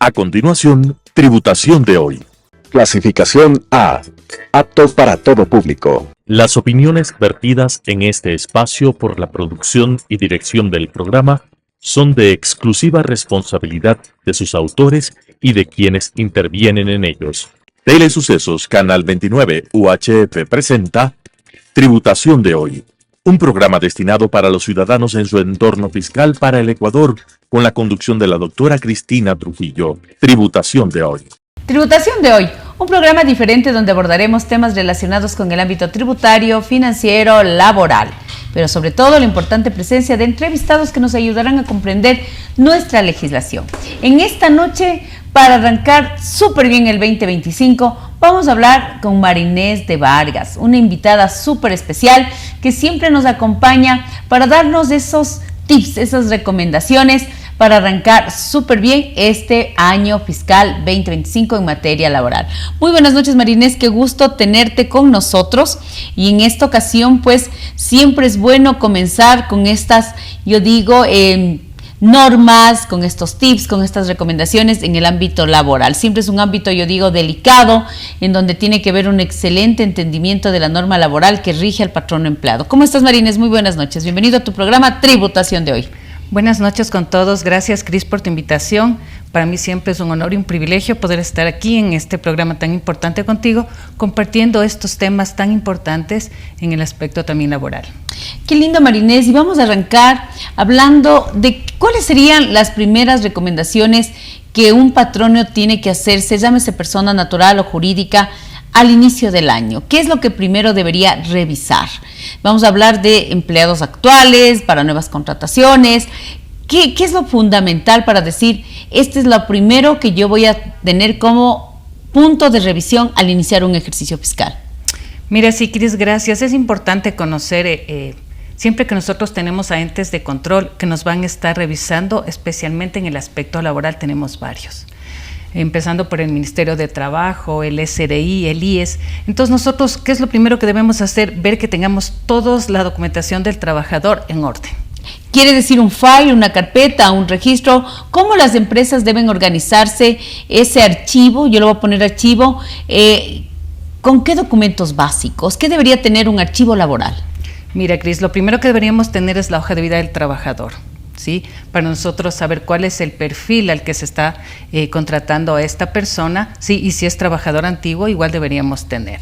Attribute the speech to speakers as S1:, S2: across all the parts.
S1: A continuación, tributación de hoy.
S2: Clasificación A. Apto para todo público.
S1: Las opiniones vertidas en este espacio por la producción y dirección del programa son de exclusiva responsabilidad de sus autores y de quienes intervienen en ellos. Telesucesos Canal 29 UHF presenta Tributación de hoy, un programa destinado para los ciudadanos en su entorno fiscal para el Ecuador, con la conducción de la doctora Cristina Trujillo. Tributación de hoy.
S3: Tributación de hoy, un programa diferente donde abordaremos temas relacionados con el ámbito tributario, financiero, laboral, pero sobre todo la importante presencia de entrevistados que nos ayudarán a comprender nuestra legislación. En esta noche, para arrancar súper bien el 2025, vamos a hablar con Marinés de Vargas, una invitada súper especial que siempre nos acompaña para darnos esos tips, esas recomendaciones para arrancar súper bien este año fiscal 2025 en materia laboral. Muy buenas noches, Marinés, qué gusto tenerte con nosotros, y en esta ocasión pues siempre es bueno comenzar con estas, yo digo, normas, con estos tips, con estas recomendaciones en el ámbito laboral. Siempre es un ámbito, yo digo, delicado, en donde tiene que haber un excelente entendimiento de la norma laboral que rige al patrono empleado. ¿Cómo estás, Marinés? Muy buenas noches. Bienvenido a tu programa Tributación de hoy.
S4: Buenas noches con todos. Gracias, Cris, por tu invitación. Para mí siempre es un honor y un privilegio poder estar aquí en este programa tan importante contigo, compartiendo estos temas tan importantes en el aspecto también laboral.
S3: Qué lindo, Marinés. Y vamos a arrancar hablando de cuáles serían las primeras recomendaciones que un patrono tiene que hacerse, llámese persona natural o jurídica, al inicio del año. ¿Qué es lo que primero debería revisar? Vamos a hablar de empleados actuales, para nuevas contrataciones. ¿Qué es lo fundamental para decir, este es lo primero que yo voy a tener como punto de revisión al iniciar un ejercicio fiscal?
S4: Mira, sí, Cris, gracias. Es importante conocer, siempre que nosotros tenemos agentes de control que nos van a estar revisando, especialmente en el aspecto laboral, tenemos varios. Empezando por el Ministerio de Trabajo, el SRI, el IES. Entonces nosotros, ¿qué es lo primero que debemos hacer? Ver que tengamos toda la documentación del trabajador en orden.
S3: Quiere decir un file, una carpeta, un registro. ¿Cómo las empresas deben organizarse ese archivo? Yo le voy a poner archivo. ¿Con qué documentos básicos? ¿Qué debería tener un archivo laboral?
S4: Mira, Cris, lo primero que deberíamos tener es la hoja de vida del trabajador, ¿sí? Para nosotros saber cuál es el perfil al que se está contratando a esta persona, ¿sí? Y si es trabajador antiguo, igual deberíamos tener.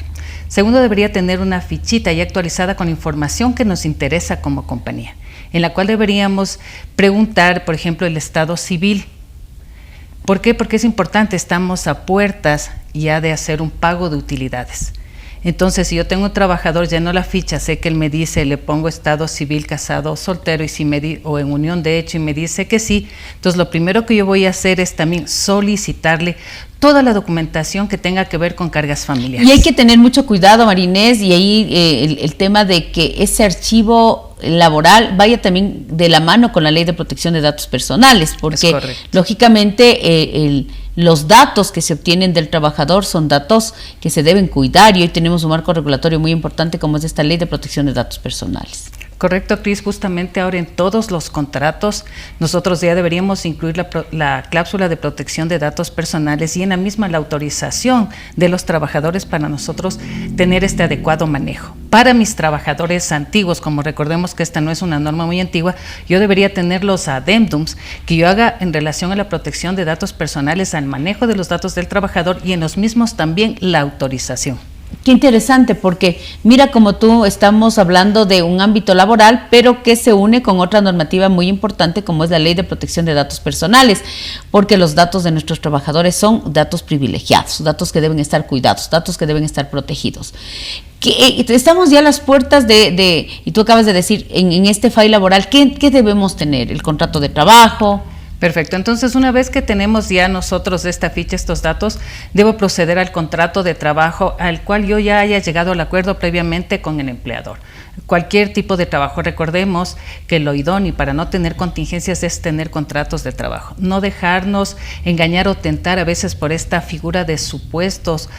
S4: Segundo, debería tener una fichita ya actualizada con información que nos interesa como compañía, en la cual deberíamos preguntar, por ejemplo, el estado civil. ¿Por qué? Porque es importante, estamos a puertas ya de hacer un pago de utilidades. Entonces, si yo tengo un trabajador, lleno la ficha, sé que él me dice, le pongo estado civil, casado o soltero, y si o en unión de hecho, y me dice que sí, entonces lo primero que yo voy a hacer es también solicitarle toda la documentación que tenga que ver con cargas familiares.
S3: Y hay que tener mucho cuidado, Marinés, y ahí el tema de que ese archivo laboral vaya también de la mano con la Ley de Protección de Datos Personales, porque lógicamente los datos que se obtienen del trabajador son datos que se deben cuidar, y hoy tenemos un marco regulatorio muy importante como es esta Ley de Protección de Datos Personales.
S4: Correcto, Cris, justamente ahora en todos los contratos nosotros ya deberíamos incluir la cláusula de protección de datos personales, y en la misma la autorización de los trabajadores para nosotros tener este adecuado manejo. Para mis trabajadores antiguos, como recordemos que esta no es una norma muy antigua, yo debería tener los adendums que yo haga en relación a la protección de datos personales, al manejo de los datos del trabajador, y en los mismos también la autorización.
S3: Qué interesante, porque mira, como tú estamos hablando de un ámbito laboral, pero que se une con otra normativa muy importante como es la Ley de Protección de Datos Personales, porque los datos de nuestros trabajadores son datos privilegiados, datos que deben estar cuidados, datos que deben estar protegidos. Estamos ya a las puertas y tú acabas de decir, en este file laboral, ¿qué debemos tener? ¿El contrato de trabajo?
S4: Perfecto, entonces una vez que tenemos ya nosotros esta ficha, estos datos, debo proceder al contrato de trabajo al cual yo ya haya llegado al acuerdo previamente con el empleador. Cualquier tipo de trabajo, recordemos que lo idóneo para no tener contingencias es tener contratos de trabajo, no dejarnos engañar o tentar a veces por esta figura de supuestos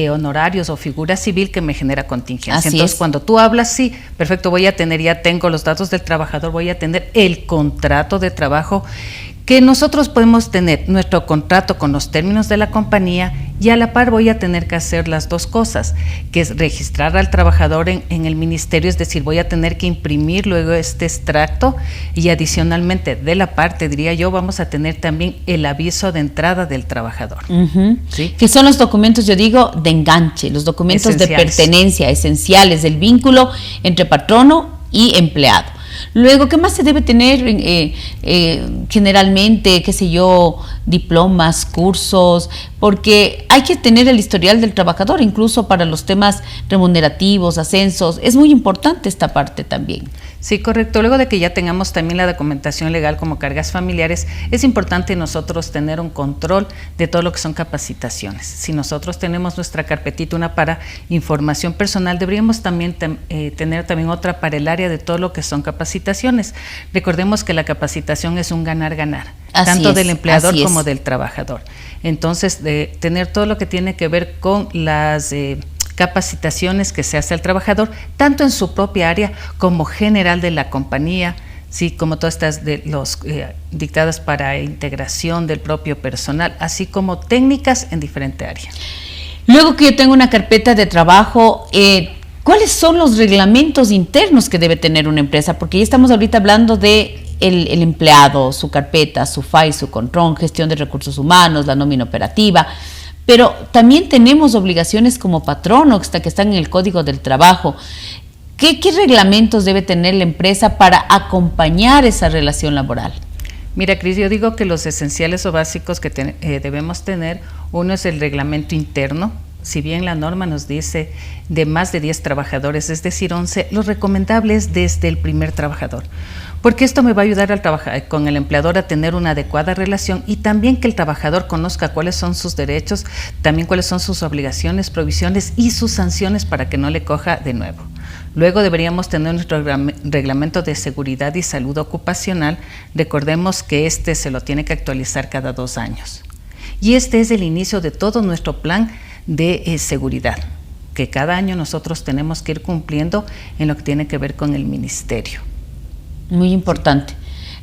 S4: honorarios o figura civil que me genera contingencia.
S3: Así
S4: Entonces,
S3: es.
S4: cuando tú hablas, sí, perfecto, voy a tener, ya tengo los datos del trabajador, voy a tener el contrato de trabajo Que nosotros podemos tener nuestro contrato con los términos de la compañía y a la par voy a tener que hacer las dos cosas, que es registrar al trabajador en el ministerio, es decir, voy a tener que imprimir luego este extracto y adicionalmente de la parte, diría yo, vamos a tener también el aviso de entrada del trabajador. ¿Sí?
S3: Que son los documentos, yo digo, de enganche, los documentos
S4: Esenciales.
S3: de pertenencia esenciales del vínculo entre patrono y empleado. Luego, ¿qué más se debe tener generalmente? Qué sé yo, diplomas, cursos, porque hay que tener el historial del trabajador, incluso para los temas remunerativos, ascensos. Es muy importante esta parte también.
S4: Sí, correcto. Luego de que ya tengamos también la documentación legal como cargas familiares, es importante nosotros tener un control de todo lo que son capacitaciones. Si nosotros tenemos nuestra carpetita, una para información personal, deberíamos también tener también otra para el área de todo lo que son capacitaciones. Recordemos que la capacitación es un ganar-ganar, tanto del empleador como del trabajador. Entonces, de tener todo lo que tiene que ver con las capacitaciones que se hace al trabajador, tanto en su propia área como general de la compañía, sí, como todas estas de los dictadas para integración del propio personal, así como técnicas en diferente área.
S3: Luego que yo tengo una carpeta de trabajo, ¿cuáles son los reglamentos internos que debe tener una empresa? Porque ya estamos ahorita hablando de el empleado, su carpeta, su FAI, su control, gestión de recursos humanos, la nómina operativa. Pero también tenemos obligaciones como patrono que están en el Código del Trabajo. ¿Qué reglamentos debe tener la empresa para acompañar esa relación laboral?
S4: Mira, Cris, yo digo que los esenciales o básicos que debemos tener, uno es el reglamento interno. Si bien la norma nos dice de más de 10 trabajadores, es decir, 11, lo recomendable es desde el primer trabajador, porque esto me va a ayudar con el empleador a tener una adecuada relación y también que el trabajador conozca cuáles son sus derechos, también cuáles son sus obligaciones, provisiones y sus sanciones para que no le coja de nuevo. Luego deberíamos tener nuestro reglamento de seguridad y salud ocupacional. Recordemos que este se lo tiene que actualizar cada 2 años. Y este es el inicio de todo nuestro plan de seguridad, que cada año nosotros tenemos que ir cumpliendo en lo que tiene que ver con el ministerio.
S3: Muy importante.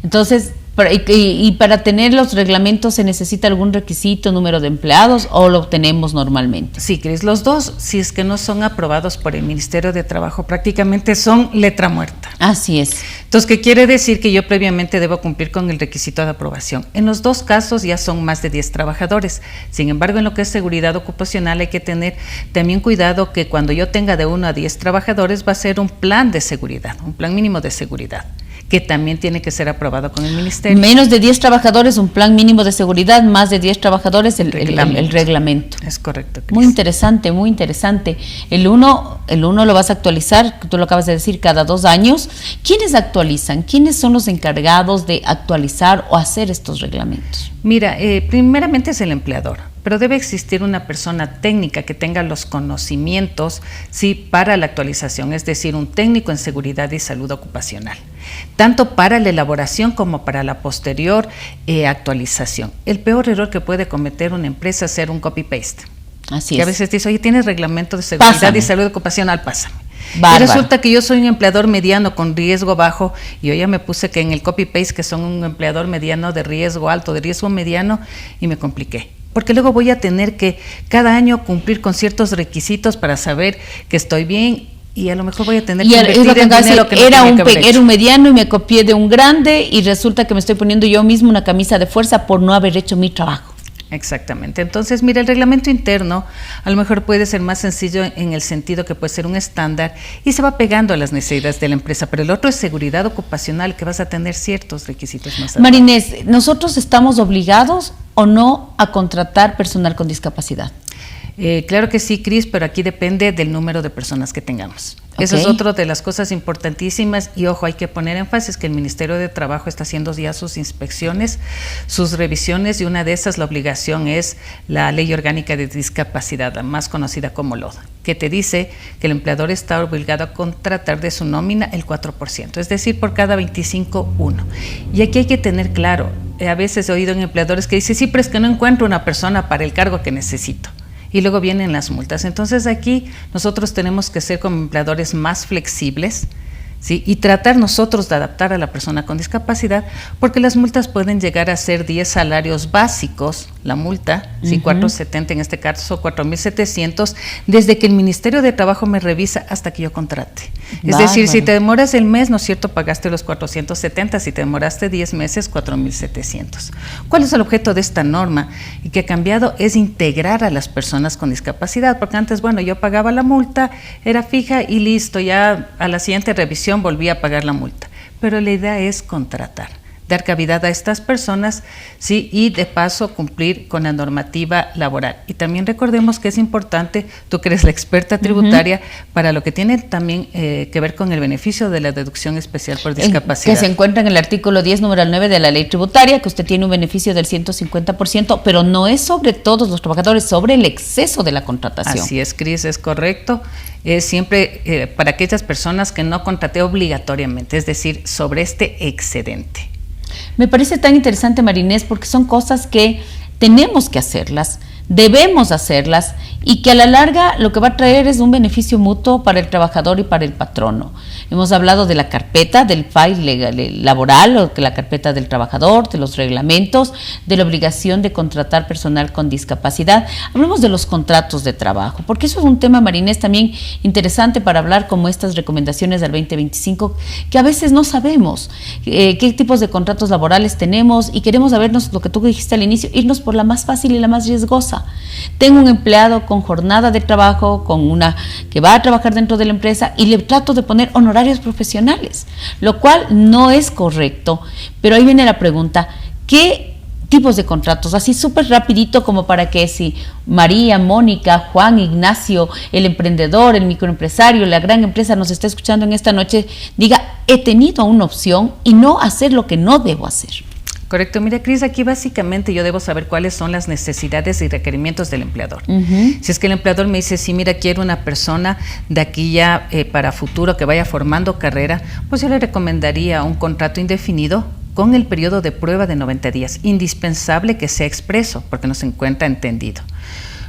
S3: Entonces, para tener los reglamentos, ¿se necesita algún requisito, número de empleados o lo tenemos normalmente?
S4: Sí, Cris, los dos, si es que no son aprobados por el Ministerio de Trabajo, prácticamente son letra muerta.
S3: Así es.
S4: Entonces, ¿qué quiere decir? Que yo previamente debo cumplir con el requisito de aprobación. En los dos casos ya son más de 10 trabajadores. Sin embargo, en lo que es seguridad ocupacional hay que tener también cuidado que cuando yo tenga de 1 a 10 trabajadores va a ser un plan de seguridad, un plan mínimo de seguridad, que también tiene que ser aprobado con el ministerio.
S3: Menos de 10 trabajadores, un plan mínimo de seguridad, más de 10 trabajadores, el reglamento.
S4: Es correcto, Cris.
S3: Muy interesante, muy interesante. El uno lo vas a actualizar, tú lo acabas de decir, cada 2 años. ¿Quiénes actualizan? ¿Quiénes son los encargados de actualizar o hacer estos reglamentos?
S4: Mira, primeramente es el empleador, pero debe existir una persona técnica que tenga los conocimientos, sí, para la actualización, es decir, un técnico en seguridad y salud ocupacional, tanto para la elaboración como para la posterior actualización. El peor error que puede cometer una empresa es hacer un copy-paste.
S3: Así
S4: que
S3: es.
S4: a veces dice, oye, ¿tienes reglamento de seguridad
S3: Pásame.
S4: y salud ocupacional? Pásame.
S3: Bárbaro.
S4: Y resulta que yo soy un empleador mediano con riesgo bajo y yo ya me puse que en el copy-paste que son un empleador mediano de riesgo alto, de riesgo mediano, y me compliqué. Porque luego voy a tener que cada año cumplir con ciertos requisitos para saber que estoy bien y a lo mejor voy a tener que invertir en dinero que no tenía que haber hecho.
S3: Era un mediano y me copié de un grande y resulta que me estoy poniendo yo mismo una camisa de fuerza por no haber hecho mi trabajo.
S4: Exactamente. Entonces, mira, el reglamento interno a lo mejor puede ser más sencillo en el sentido que puede ser un estándar y se va pegando a las necesidades de la empresa, pero el otro es seguridad ocupacional, que vas a tener ciertos requisitos más.
S3: Marinés, ¿nosotros estamos obligados o no a contratar personal con discapacidad?
S4: Claro que sí, Cris, pero aquí depende del número de personas que tengamos. Okay. Esa es otra de las cosas importantísimas y ojo, hay que poner énfasis que el Ministerio de Trabajo está haciendo ya sus inspecciones, sus revisiones y una de esas la obligación es la Ley Orgánica de Discapacidad, la más conocida como LOD, que te dice que el empleador está obligado a contratar de su nómina el 4%, es decir, por cada 25, 1. Y aquí hay que tener claro, a veces he oído en empleadores que dicen, sí, pero es que no encuentro una persona para el cargo que necesito. Y luego vienen las multas. Entonces aquí nosotros tenemos que ser como empleadores más flexibles, ¿sí? Y tratar nosotros de adaptar a la persona con discapacidad, porque las multas pueden llegar a ser 10 salarios básicos, la multa, ¿sí? 470 en este caso, 4.700, desde que el Ministerio de Trabajo me revisa hasta que yo contrate. Es decir, si te demoras el mes, ¿no es cierto?, pagaste los 470, si te demoraste 10 meses, 4.700. ¿Cuál es el objeto de esta norma? Y que ha cambiado es integrar a las personas con discapacidad, porque antes, bueno, yo pagaba la multa, era fija y listo, ya a la siguiente revisión volví a pagar la multa. Pero la idea es contratar, dar cavidad a estas personas, sí, y de paso cumplir con la normativa laboral. Y también recordemos que es importante, tú que eres la experta tributaria, para lo que tiene también que ver con el beneficio de la deducción especial por discapacidad.
S3: Que se encuentra en el artículo 10, número 9 de la ley tributaria, que usted tiene un beneficio del 150%, pero no es sobre todos los trabajadores, sobre el exceso de la contratación.
S4: Así es, Cris, es correcto. Es siempre para aquellas personas que no contraté obligatoriamente, es decir, sobre este excedente.
S3: Me parece tan interesante, Marinés, porque son cosas que tenemos que hacerlas, debemos hacerlas, y que a la larga lo que va a traer es un beneficio mutuo para el trabajador y para el patrono. Hemos hablado de la carpeta, del file laboral, o que la carpeta del trabajador, de los reglamentos, de la obligación de contratar personal con discapacidad. Hablemos de los contratos de trabajo, porque eso es un tema, Marinés, también interesante para hablar, como estas recomendaciones del 2025, que a veces no sabemos qué tipos de contratos laborales tenemos, y queremos sabernos, lo que tú dijiste al inicio, irnos por la más fácil y la más riesgosa. Tengo un empleado con jornada de trabajo, con una que va a trabajar dentro de la empresa, y le trato de poner honorarios profesionales, lo cual no es correcto. Pero ahí viene la pregunta, ¿qué tipos de contratos? Así súper rapidito, como para que si María, Mónica, Juan, Ignacio, el emprendedor, el microempresario, la gran empresa nos está escuchando en esta noche, diga, he tenido una opción y no hacer lo que no debo hacer.
S4: Correcto. Mira, Cris, aquí básicamente yo debo saber cuáles son las necesidades y requerimientos del empleador. Si es que el empleador me dice, sí, mira, quiero una persona de aquí ya para futuro que vaya formando carrera, pues yo le recomendaría un contrato indefinido con el periodo de prueba de 90 días. Indispensable que sea expreso, porque no se encuentra entendido.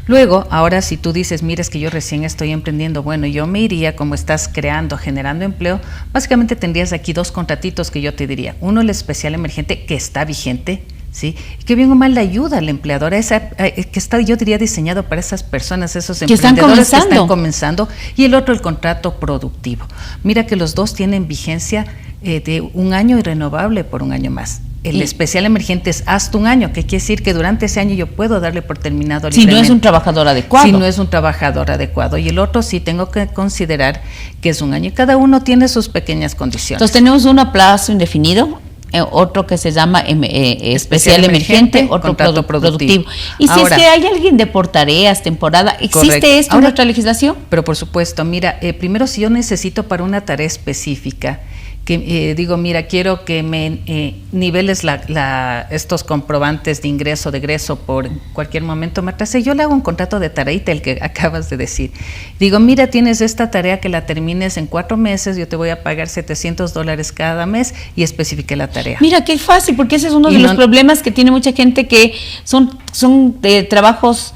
S4: Luego, ahora si tú dices, mira, es que yo recién estoy emprendiendo, bueno, yo me iría, como estás generando empleo, básicamente tendrías aquí dos contratitos que yo te diría. Uno, el especial emergente, que está vigente, ¿sí? Y que bien o mal le ayuda al empleador, que está, yo diría, diseñado para esas personas, esos emprendedores que están comenzando. Y el otro, el contrato productivo. Mira que los dos tienen vigencia de 1 año y renovable por 1 año más. El especial emergente es hasta 1 año, que quiere decir que durante ese año yo puedo darle por terminado
S3: si no es un trabajador adecuado.
S4: Si no es un trabajador adecuado. Y el otro sí tengo que considerar que es 1 año. Y cada uno tiene sus pequeñas condiciones.
S3: Entonces tenemos uno a plazo indefinido, otro que se llama especial emergente, otro contrato productivo. Y si ahora, es que hay alguien de por tareas, temporada, ¿existe correcto. Esto en nuestra legislación?
S4: Pero por supuesto, mira, primero si yo necesito para una tarea específica, que digo, mira, quiero que me niveles estos comprobantes de ingreso, de egreso por cualquier momento me atrasé, yo le hago un contrato de tareita, el que acabas de decir. Digo, mira, tienes esta tarea que la termines en 4 meses, yo te voy a pagar $700 cada mes, y especifique la tarea.
S3: Mira, qué fácil, porque ese es uno de los problemas que tiene mucha gente, que son trabajos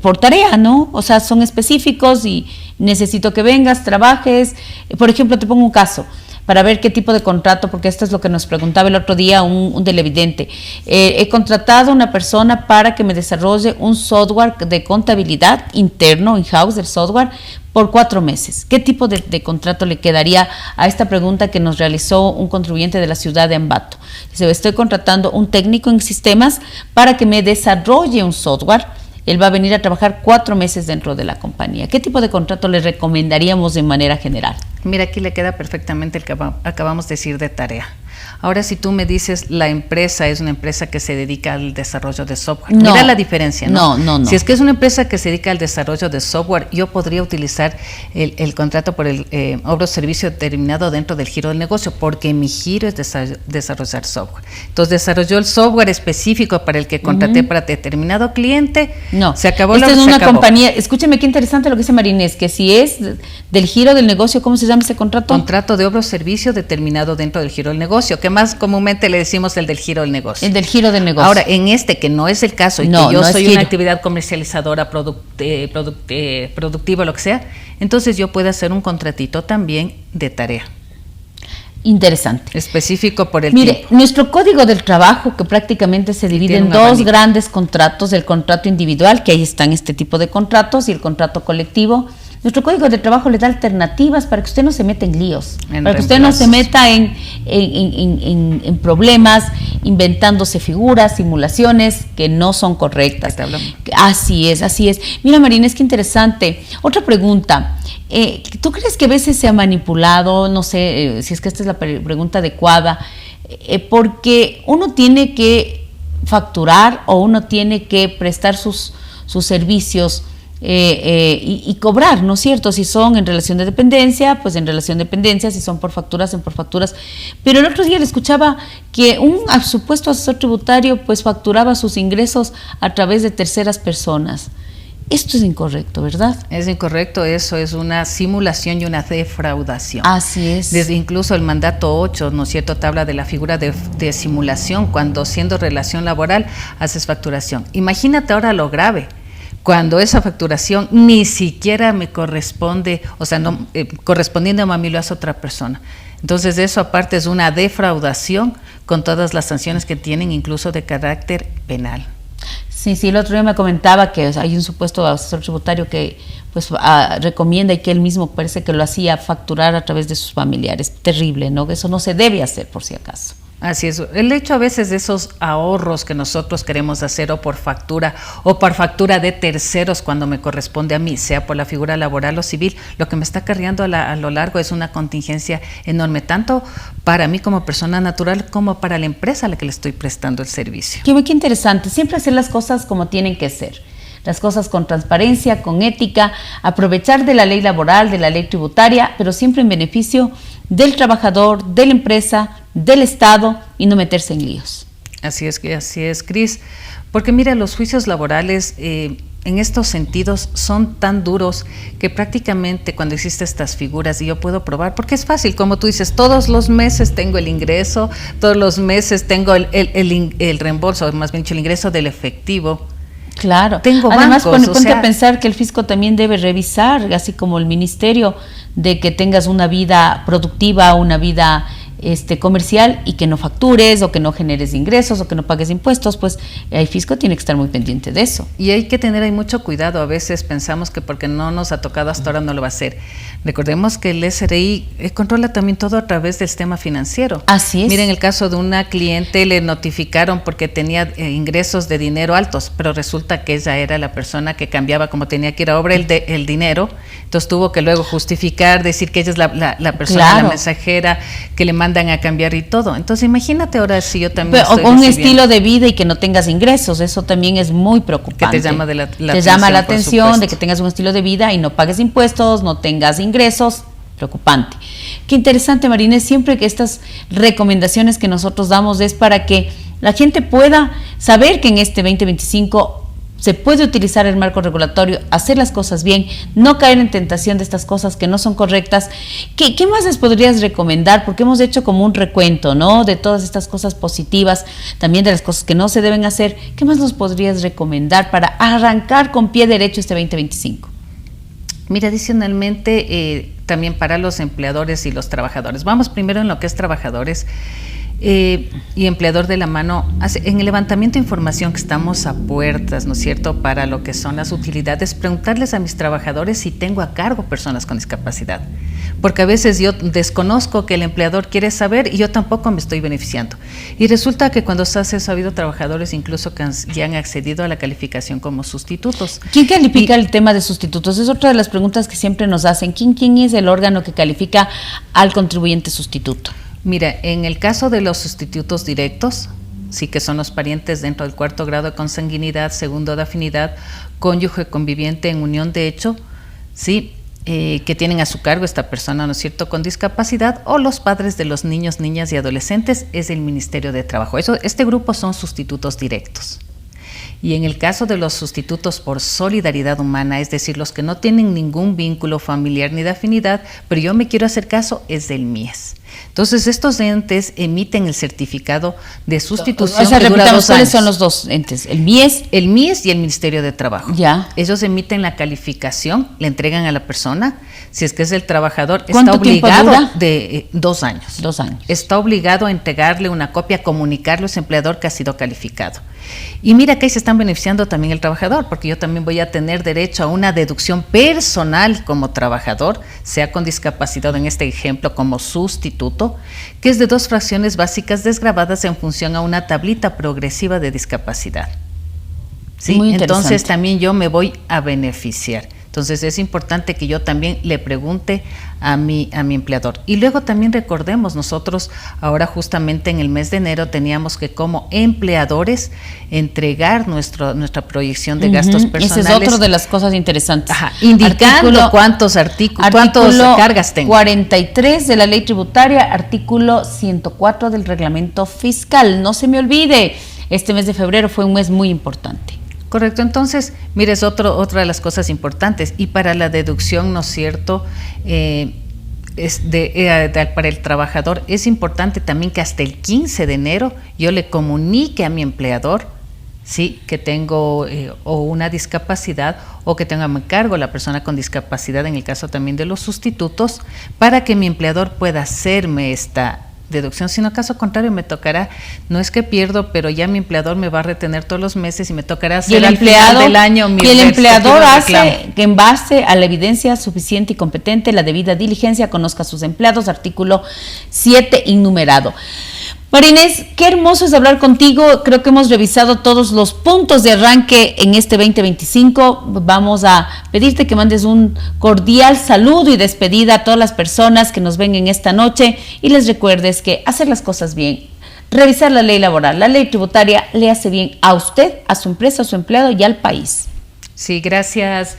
S3: por tarea, ¿no? O sea, son específicos y necesito que vengas, trabajes. Por ejemplo, te pongo un caso para ver qué tipo de contrato, porque esto es lo que nos preguntaba el otro día un televidente. He contratado a una persona para que me desarrolle un software de contabilidad interno, in-house del software, por 4 meses. ¿Qué tipo de contrato le quedaría a esta pregunta que nos realizó un contribuyente de la ciudad de Ambato? Dice, estoy contratando un técnico en sistemas para que me desarrolle un software. Él va a venir a trabajar 4 meses dentro de la compañía. ¿Qué tipo de contrato le recomendaríamos de manera general?
S4: Mira, aquí le queda perfectamente el que acabamos de decir de tarea. Ahora, si tú me dices, la empresa es una empresa que se dedica al desarrollo de software. No, mira la diferencia, ¿no? No. Si es que es una empresa que se dedica al desarrollo de software, yo podría utilizar el contrato por el obra o servicio determinado dentro del giro del negocio, porque mi giro es desarrollar software. Entonces, desarrolló el software específico para el que contraté para determinado cliente. No, se acabó.
S3: Esta es una compañía. Escúcheme, qué interesante lo que dice Marinés, que si es del giro del negocio, ¿cómo se llama ese contrato?
S4: Contrato de obra o servicio determinado dentro del giro del negocio. negocio, que más comúnmente le decimos el del giro del negocio.
S3: El del giro del negocio.
S4: Ahora, en este, que no es el caso, y
S3: No,
S4: que yo
S3: no es
S4: soy
S3: giro.
S4: una actividad comercializadora, productiva, lo que sea, entonces yo puedo hacer un contratito también de tarea.
S3: Interesante.
S4: Específico por el
S3: Mire,
S4: tiempo.
S3: nuestro código del trabajo, que prácticamente se divide
S4: tiene
S3: en
S4: un
S3: dos
S4: abanico.
S3: grandes contratos, el contrato individual, que ahí están este tipo de contratos, y el contrato colectivo. Nuestro código de trabajo le da alternativas para que usted no se meta en líos, para que usted no se meta en problemas, inventándose figuras, simulaciones que no son correctas. Así es, así es. Mira, Marina, es que interesante. Otra pregunta. ¿Tú crees que a veces se ha manipulado, no sé si es que esta es la pregunta adecuada, porque uno tiene que facturar o uno tiene que prestar sus servicios y cobrar, ¿no es cierto? Si son en relación de dependencia, pues en relación de dependencia, si son por facturas, en por facturas. Pero el otro día le escuchaba que un supuesto asesor tributario pues facturaba sus ingresos a través de terceras personas. Esto es incorrecto, ¿verdad?
S4: Es incorrecto, eso es una simulación y una defraudación.
S3: Así es.
S4: Desde incluso el mandato 8, ¿no es cierto?, te habla de la figura de simulación, cuando siendo relación laboral haces facturación. Imagínate ahora lo grave, cuando esa facturación ni siquiera me corresponde, o sea, no correspondiendo a mí lo hace otra persona. Entonces eso aparte es una defraudación con todas las sanciones que tienen, incluso de carácter penal.
S3: Sí, el otro día me comentaba que hay un supuesto asesor tributario que pues recomienda y que él mismo parece que lo hacía facturar a través de sus familiares. Terrible, ¿no? Eso no se debe hacer, por si acaso.
S4: Así es. El hecho a veces de esos ahorros que nosotros queremos hacer o por factura de terceros cuando me corresponde a mí, sea por la figura laboral o civil, lo que me está acarreando a lo largo es una contingencia enorme, tanto para mí como persona natural como para la empresa a la que le estoy prestando el servicio.
S3: Qué interesante. Siempre hacer las cosas como tienen que ser. Las cosas con transparencia, con ética, aprovechar de la ley laboral, de la ley tributaria, pero siempre en beneficio del trabajador, de la empresa, del Estado y no meterse en líos.
S4: Así es, Cris, porque mira, los juicios laborales en estos sentidos son tan duros que prácticamente cuando existen estas figuras y yo puedo probar, porque es fácil, como tú dices, todos los meses tengo el ingreso, todos los meses tengo el reembolso, más bien dicho, el ingreso del efectivo.
S3: Claro.
S4: Tengo
S3: Además,
S4: bancos,
S3: ponte a pensar que el fisco también debe revisar, así como el ministerio, de que tengas una vida productiva, una vida comercial y que no factures o que no generes ingresos o que no pagues impuestos, pues el fisco tiene que estar muy pendiente de eso.
S4: Y hay que tener ahí mucho cuidado. A veces pensamos que porque no nos ha tocado hasta ahora no lo va a hacer. Recordemos que el SRI controla también todo a través del sistema financiero.
S3: Así es.
S4: Miren el caso de una cliente, le notificaron porque tenía ingresos de dinero altos, pero resulta que ella era la persona que cambiaba, como tenía que ir a obra el dinero, entonces tuvo que luego justificar, decir que ella es la persona, claro, la mensajera que le mandan a cambiar y todo. Entonces imagínate ahora si yo también
S3: estoy un estilo de vida y que no tengas ingresos, eso también es muy preocupante.
S4: Que te llama
S3: la atención de que tengas un estilo de vida y no pagues impuestos, no tengas ingresos, preocupante. Qué interesante, Marina, siempre que estas recomendaciones que nosotros damos es para que la gente pueda saber que en este 2025 se puede utilizar el marco regulatorio, hacer las cosas bien, no caer en tentación de estas cosas que no son correctas. ¿Qué más les podrías recomendar? Porque hemos hecho como un recuento, ¿no?, de todas estas cosas positivas, también de las cosas que no se deben hacer. ¿Qué más nos podrías recomendar para arrancar con pie derecho este 2025?
S4: Mira, adicionalmente, también para los empleadores y los trabajadores. Vamos primero en lo que es trabajadores. Y empleador de la mano, en el levantamiento de información que estamos a puertas, ¿no es cierto?, para lo que son las utilidades, preguntarles a mis trabajadores si tengo a cargo personas con discapacidad, porque a veces yo desconozco que el empleador quiere saber y yo tampoco me estoy beneficiando, y resulta que cuando se hace eso ha habido trabajadores incluso que ya han accedido a la calificación como sustitutos.
S3: ¿Quién califica el tema de sustitutos? Es otra de las preguntas que siempre nos hacen. ¿Quién es el órgano que califica al contribuyente sustituto?
S4: Mira, en el caso de los sustitutos directos, sí que son los parientes dentro del 4º grado de consanguinidad, 2º de afinidad, cónyuge conviviente en unión de hecho, sí, que tienen a su cargo esta persona, ¿no es cierto?, con discapacidad, o los padres de los niños, niñas y adolescentes, es el Ministerio de Trabajo. Este grupo son sustitutos directos. Y en el caso de los sustitutos por solidaridad humana, es decir, los que no tienen ningún vínculo familiar ni de afinidad, pero yo me quiero hacer caso, es del MIES. Entonces, estos entes emiten el certificado de sustitución.
S3: O sea,
S4: que dura
S3: repitamos,
S4: 2
S3: ¿cuáles
S4: años.
S3: son los dos entes? ¿El MIES?
S4: El MIES y el Ministerio de Trabajo.
S3: Ya.
S4: Ellos emiten la calificación, le entregan a la persona. Si es que es el trabajador, está
S3: ¿Cuánto tiempo
S4: obligado
S3: dura?
S4: de 2 años.
S3: 2 años.
S4: Está obligado a entregarle una copia, comunicarle a ese empleador que ha sido calificado. Y mira que ahí se están beneficiando también el trabajador, porque yo también voy a tener derecho a una deducción personal como trabajador, sea con discapacidad, en este ejemplo como sustituto, que es de 2 fracciones básicas desgravadas en función a una tablita progresiva de discapacidad. ¿Sí?
S3: Muy interesante.
S4: Entonces también yo me voy a beneficiar. Entonces es importante que yo también le pregunte a mi empleador. Y luego también recordemos, nosotros ahora justamente en el mes de enero teníamos que como empleadores entregar nuestra proyección de gastos personales.
S3: Ese es otro de las cosas interesantes.
S4: Ajá, indicando cuántas cargas tengo.
S3: 43 de la ley tributaria, artículo 104 del reglamento fiscal. No se me olvide, este mes de febrero fue un mes muy importante.
S4: Correcto, entonces, mire, es otra de las cosas importantes. Y para la deducción, ¿no es cierto?, para el trabajador, es importante también que hasta el 15 de enero yo le comunique a mi empleador, sí, que tengo o una discapacidad o que tengo a mi cargo la persona con discapacidad, en el caso también de los sustitutos, para que mi empleador pueda hacerme esta deducción. Si no, caso contrario, me tocará, no es que pierdo, pero ya mi empleador me va a retener todos los meses y me tocará hacer al final del año mi
S3: y el empleador
S4: reclamo.
S3: hace que en base a la evidencia suficiente y competente, la debida diligencia, conozca a sus empleados, artículo 7 innumerado. María Inés, qué hermoso es hablar contigo. Creo que hemos revisado todos los puntos de arranque en este 2025. Vamos a pedirte que mandes un cordial saludo y despedida a todas las personas que nos ven en esta noche y les recuerdes que hacer las cosas bien, revisar la ley laboral, la ley tributaria le hace bien a usted, a su empresa, a su empleado y al país.
S4: Sí, gracias,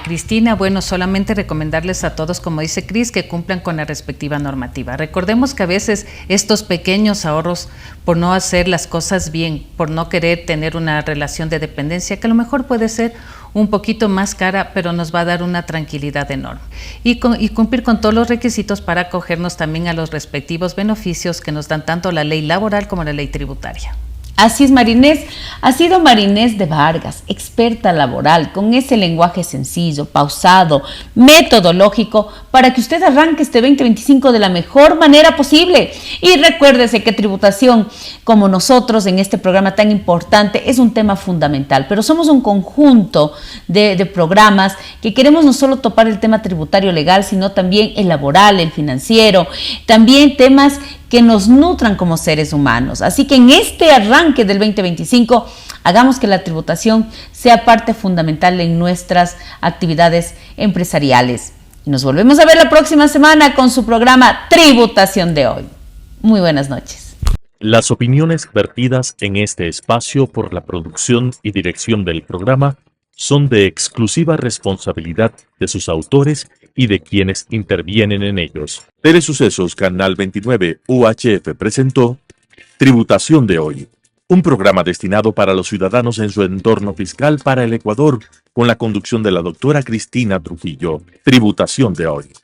S4: Cristina. Bueno, solamente recomendarles a todos, como dice Cris, que cumplan con la respectiva normativa. Recordemos que a veces estos pequeños ahorros, por no hacer las cosas bien, por no querer tener una relación de dependencia, que a lo mejor puede ser un poquito más cara, pero nos va a dar una tranquilidad enorme. Y cumplir con todos los requisitos para acogernos también a los respectivos beneficios que nos dan tanto la ley laboral como la ley tributaria.
S3: Así es, María Inés. Ha sido María Inés de Vargas, experta laboral, con ese lenguaje sencillo, pausado, metodológico, para que usted arranque este 2025 de la mejor manera posible. Y recuérdese que tributación, como nosotros en este programa tan importante, es un tema fundamental, pero somos un conjunto de programas que queremos no solo topar el tema tributario legal, sino también el laboral, el financiero, también temas que nos nutran como seres humanos. Así que en este arranque del 2025, hagamos que la tributación sea parte fundamental en nuestras actividades empresariales. Y nos volvemos a ver la próxima semana con su programa Tributación de Hoy. Muy buenas noches.
S1: Las opiniones vertidas en este espacio por la producción y dirección del programa son de exclusiva responsabilidad de sus autores y de quienes intervienen en ellos.
S2: Telesucesos Canal 29 UHF presentó Tributación de Hoy, un programa destinado para los ciudadanos en su entorno fiscal para el Ecuador, con la conducción de la doctora Cristina Trujillo. Tributación de Hoy.